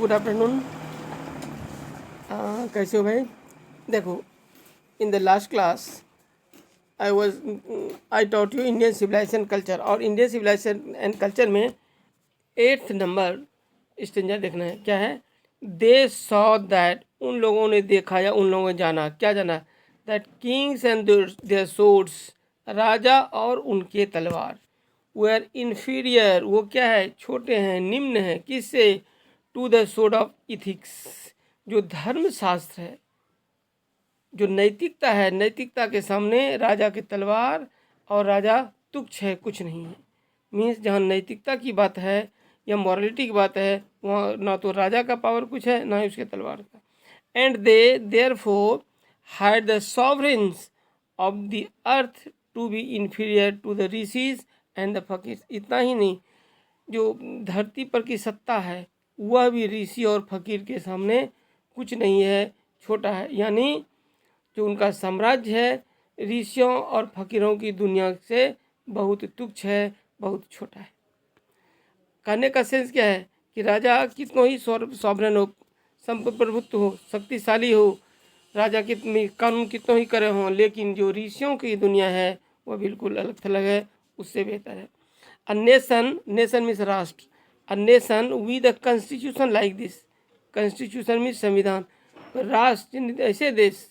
Good afternoon. कैसे हो भाई? देखो, in the last class I taught you Indian civilisation culture, और इंडियन सिविलाइजेशन एंड कल्चर में 8th नंबर स्टेंजर देखना है। क्या है? दे सॉ दैट, उन लोगों ने देखा या उन लोगों ने जाना। क्या जाना? That kings and their swords, राजा और उनके तलवार, वेयर इन्फीरियर, वो क्या है? छोटे हैं, निम्न हैं। किससे? To the sword of ethics, जो धर्म शास्त्र है, जो नैतिकता है, नैतिकता के सामने राजा की तलवार और राजा तुच्छ है, कुछ नहीं है। मीन्स जहाँ नैतिकता की बात है या मॉरलिटी की बात है, वहाँ ना तो राजा का पावर कुछ है, ना ही उसके तलवार का। And they therefore held the sovereigns of the earth to be inferior to the rishis and the fakirs. इतना ही नहीं, जो धरती पर की सत्ता है वह भी ऋषि और फकीर के सामने कुछ नहीं है, छोटा है। यानी जो उनका साम्राज्य है ऋषियों और फकीरों की दुनिया से बहुत तुच्छ है, बहुत छोटा है। कहने का सेंस क्या है कि राजा कितनों ही सॉवरेन हो, संप्रभुत्व हो, शक्तिशाली हो, राजा कितनी कानून कितनों ही करे हों, लेकिन जो ऋषियों की दुनिया है वह बिल्कुल अलग थलग है, उससे बेहतर है। अ नेशन, नेशन मीन्स राष्ट्र, अ nation with a constitution like this, constitution means संविधान, राष्ट्र ऐसे देश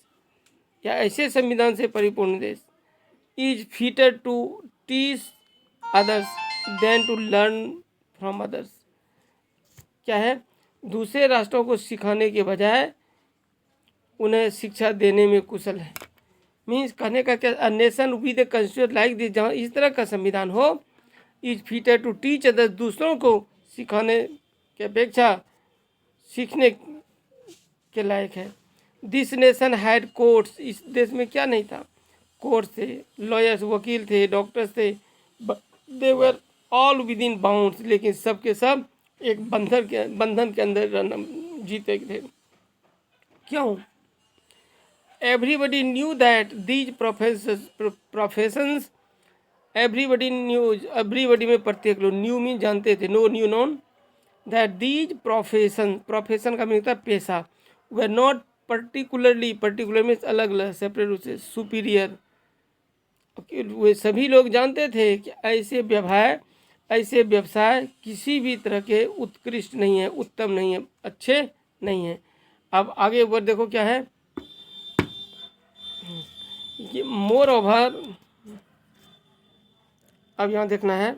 या ऐसे संविधान से परिपूर्ण देश, is fitter to teach others than to learn from others. क्या है? दूसरे राष्ट्रों को सिखाने के बजाय उन्हें शिक्षा देने में कुशल है। मीन्स कहने का क्या? A nation with a constitution like this, जहाँ इस तरह का संविधान हो, is fitter to teach others, दूसरों को सिखाने की अपेक्षा सीखने के लायक है। दिस नेशन हैड कोर्ट्स, इस देश में क्या नहीं था? कोर्ट्स थे, लॉयर्स, वकील थे, डॉक्टर्स थे, they were all within bounds, लेकिन सब के सब एक बंधन के अंदर जीते थे। क्यों? Everybody knew that these professions, everybody knew, everybody में प्रत्येक लोग, न्यू मीन जानते थे, know knew known, that these profession, profession का मीन होता है पेशा, were not particularly, particular means अलग अलग, सेपरेट रूप से, सुपीरियर, वे सभी लोग जानते थे कि ऐसे व्यवसाय किसी भी तरह के उत्कृष्ट नहीं है, उत्तम नहीं है, अच्छे नहीं है। अब आगे ऊपर देखो क्या है, ये मोर ओवर, अब यहाँ देखना है,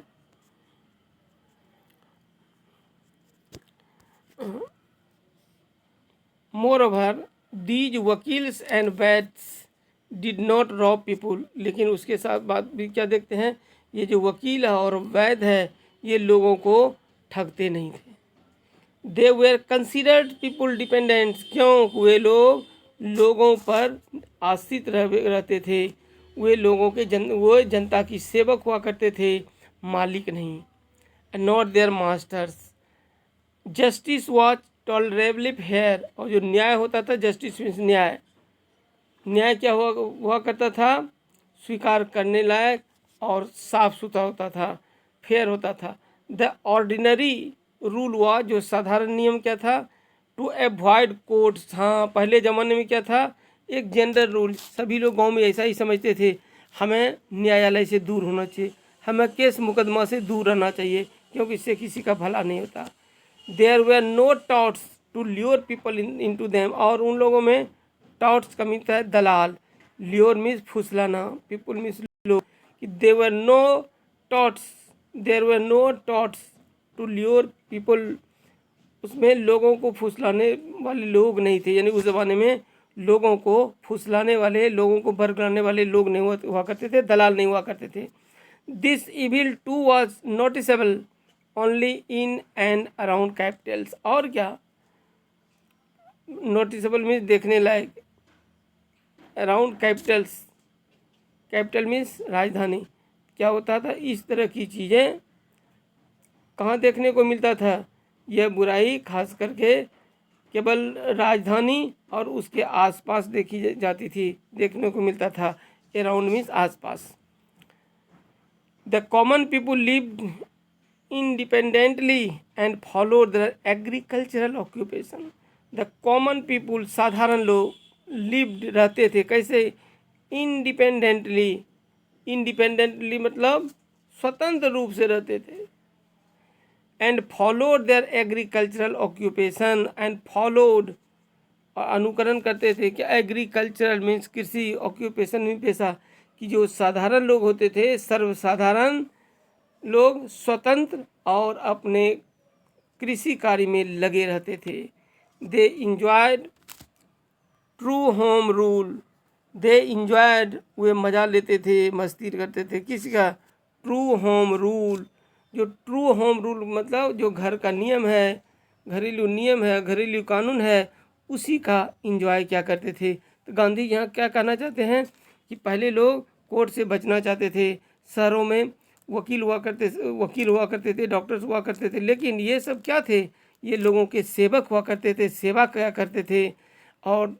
moreover these vakils and vaids did not rob people, लेकिन उसके साथ बात भी क्या देखते हैं, ये जो वकील है और वैद्य है ये लोगों को ठगते नहीं थे। They were considered people dependents, क्यों? वे लोग लोगों पर आश्रित रहते थे, वे लोगों के वो जनता की सेवक हुआ करते थे, मालिक नहीं। Not there masters, justice was tolerable fair, और जो न्याय होता था, जस्टिस मीन्स न्याय, न्याय क्या हुआ करता था? स्वीकार करने लायक और साफ सुथरा होता था, फेयर होता था। द ऑर्डिनरी रूल हुआ, जो साधारण नियम क्या था? टू अवॉइड कोर्ट्स, हाँ पहले ज़माने में क्या था? एक जनरल रूल, सभी लोग गांव में ऐसा ही समझते थे, हमें न्यायालय से दूर होना चाहिए, हमें केस मुकदमा से दूर रहना चाहिए, क्योंकि इससे किसी का भला नहीं होता। There were no touts to lure people into them, और उन लोगों में टॉट्स का मीन्स है दलाल, ल्योर मीन्स फुसलाना, पीपल मीन्स लोग, कि there were no touts, there were no touts to lure people, उसमें लोगों को फुसलाने वाले लोग नहीं थे। यानी उस ज़माने में लोगों को फुसलाने वाले, लोगों को भड़काने वाले लोग नहीं हुआ करते थे, दलाल नहीं हुआ करते थे। This evil too was noticeable only in and around capitals, और क्या? नोटिसेबल मीन्स देखने लायक, अराउंड कैपिटल्स, कैपिटल मीन्स राजधानी। क्या होता था? इस तरह की चीज़ें कहाँ देखने को मिलता था? यह बुराई खास करके केवल राजधानी और उसके आसपास देखी जाती थी, देखने को मिलता था। अराउंड मीन्स आसपास। The common people lived independently and followed their agricultural occupation. The common people, साधारण लोग, lived रहते थे कैसे? इंडिपेंडेंटली मतलब स्वतंत्र रूप से रहते थे. And followed there agricultural occupation, and followed अनुकरण करते थे. क्या एग्रीकल्चरल मीन्स कृषि, ऑक्यूपेशन मीन पेशा. कि जो साधारण लोग होते थे, सर्वसाधारण लोग स्वतंत्र और अपने कृषि कार्य में लगे रहते थे. दे इंजॉयड ट्रू होम रूल. दे इंजॉयड, वे मज़ा लेते थे, मस्ती करते थे. किसी का? True home rule. जो ट्रू होम रूल मतलब जो घर का नियम है, घरेलू नियम है, घरेलू कानून है, उसी का इंजॉय क्या करते थे. तो गांधी यहाँ क्या कहना चाहते हैं कि पहले लोग कोर्ट से बचना चाहते थे. शहरों में वकील हुआ करते थे, डॉक्टर्स हुआ करते थे, लेकिन ये सब क्या थे? ये लोगों के सेवक हुआ करते थे, सेवा क्या करते थे. और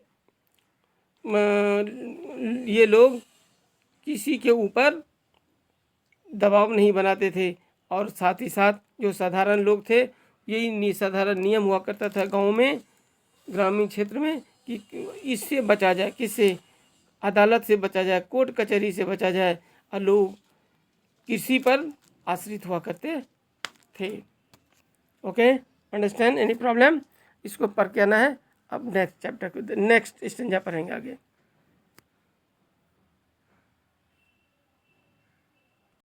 ये लोग किसी के ऊपर दबाव नहीं बनाते थे. और साथ ही साथ जो साधारण लोग थे, यही साधारण नियम हुआ करता था गाँव में, ग्रामीण क्षेत्र में, कि इससे बचा जाए. किससे? अदालत से बचा जाए, कोर्ट कचहरी से बचा जाए. और लोग कृषि पर आश्रित हुआ करते थे. Okay, understand? Any problem? इसको पढ़ के आना है. अब नेक्स्ट चैप्टर को, नेक्स्ट स्टेंजा पढ़ेंगे आगे.